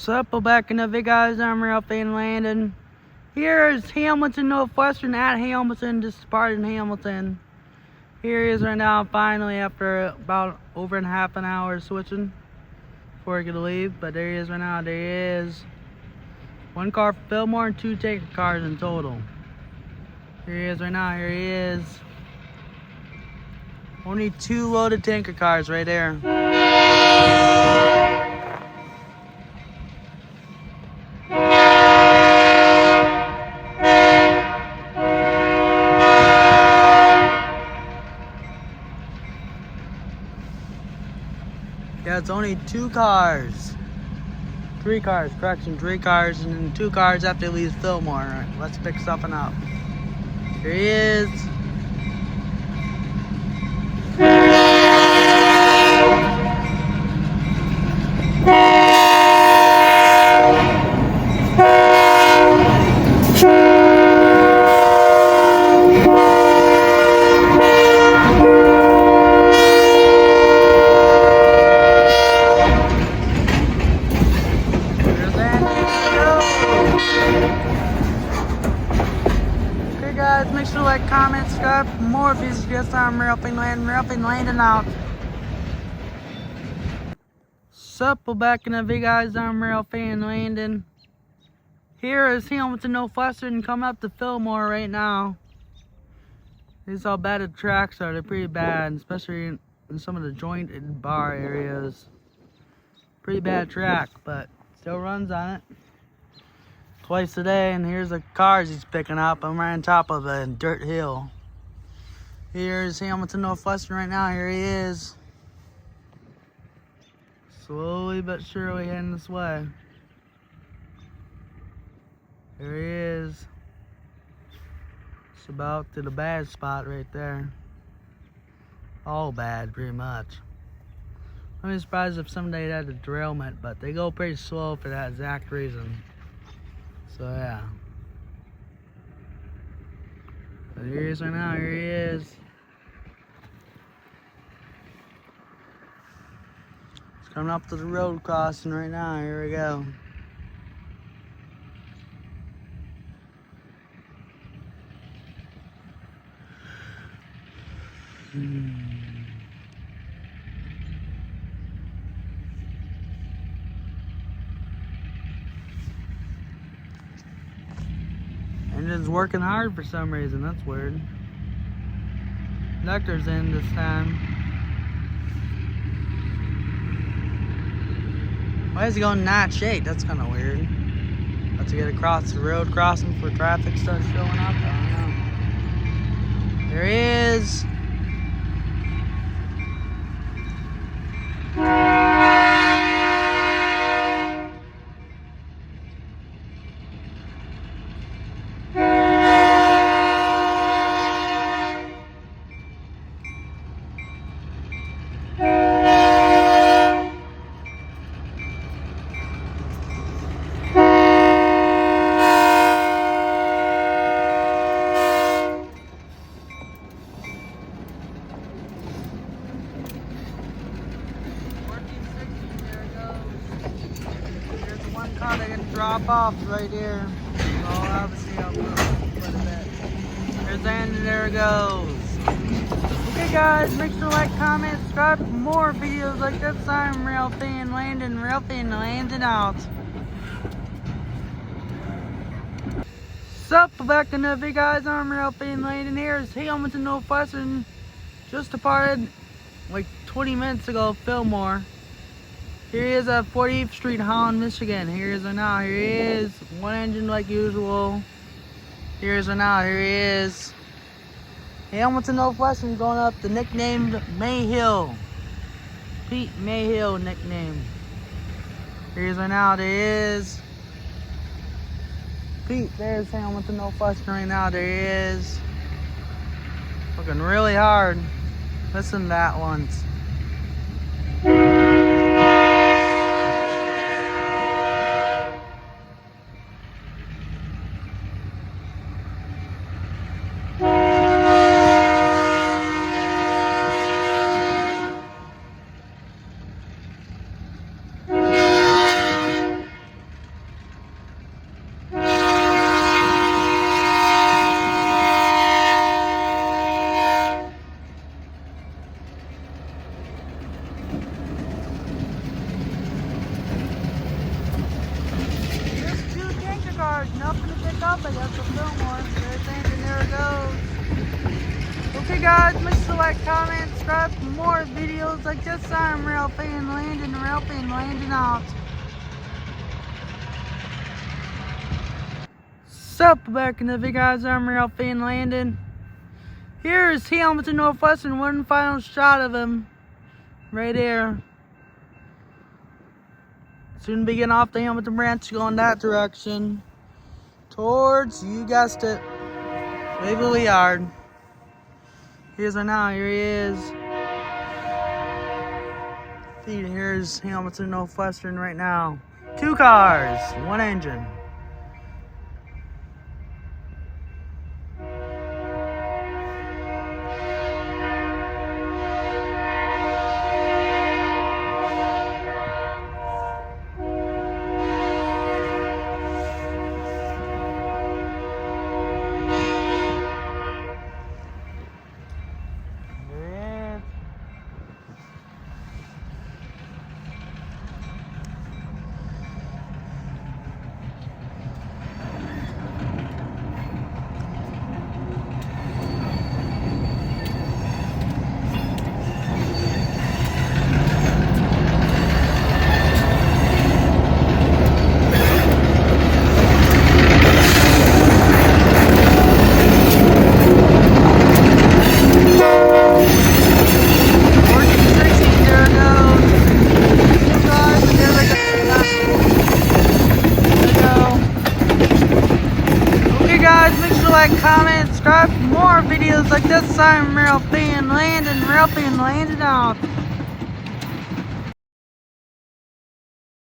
Sup, back in the vid, guys. I'm Ralph and Landon. Here's Hamilton, Northwestern at Hamilton, just departed Hamilton. Here he is right now, finally, after about over and half an hour switching before he could leave. But there he is right now. There he is. One car for Fillmore and two tanker cars in total. Here he is right now. Here he is. Only two loaded tanker cars right there. Yeah, it's only two cars. Three cars, correction, three cars, and then two cars after he leaves Fillmore. All right, let's pick something up. Here he is. Guys, make sure to like, comment, subscribe for more videos. Yes, I'm Ralph and Landon out. Sup, back in the video, guys. I'm Ralph and Landon. Here is Hamilton, Northwestern, coming up to Fillmore right now. This is how bad the tracks are. They're pretty bad, especially in some of the jointed bar areas. Pretty bad track, but still runs on it. Twice a day, and here's the cars he's picking up. I'm right on top of a dirt hill. Here's Hamilton, Northwestern right now. Here he is. Slowly but surely heading this way. Here he is. It's about to the bad spot right there. All bad, pretty much. I'm surprised if someday they had a derailment, but they go pretty slow for that exact reason. So yeah. But here he is right now, here he is. He's coming up to the road crossing right now, here we go. Engine's working hard for some reason, that's weird. Conductor's in this time. Why is he going notch 8? That's kind of weird. Have to get across the road crossing before traffic starts showing up? I don't know. There he is. Car they can drop off right here. So obviously I'll move quite a bit. There's Andy, there it goes. Okay guys, make sure to like, comment, subscribe for more videos like this. I'm Ralph and Landon, Landon out. Sup, back in the video, guys. I'm Ralph and Landon. Here's Hamilton, Northwestern. Just departed like 20 minutes ago, Fillmore. Here he is at 40th Street, Holland, Michigan. Here he is right now. Here he is. One engine like usual. Here he is right now. Here he is. Hamilton, Northwestern going up the nicknamed Mayhill. Pete Mayhill nickname. Here he is right now. There he is. Pete, there's Hamilton, Northwestern right now. There he is. Looking really hard. Listen to that once. cars, nothing to pick up. I guess the Fillmore. There's Landon, there it goes. Okay guys, make sure to like, comment, subscribe for more videos like this. I'm Rail Fan Landon out. Sup, back in the video guys, I'm Rail Fan Landon. Here is Hamilton Northwestern, one final shot of him. Right here. Soon be getting off the Hamilton branch, going that direction. Towards, you guessed it, Waverly Yard. Here's right now, here he is. See, here's Hamilton Northwestern right now. 2 cars, 1 engine. Guys, make sure to like, comment, subscribe for more videos like this. I'm Rail Fan Landon out.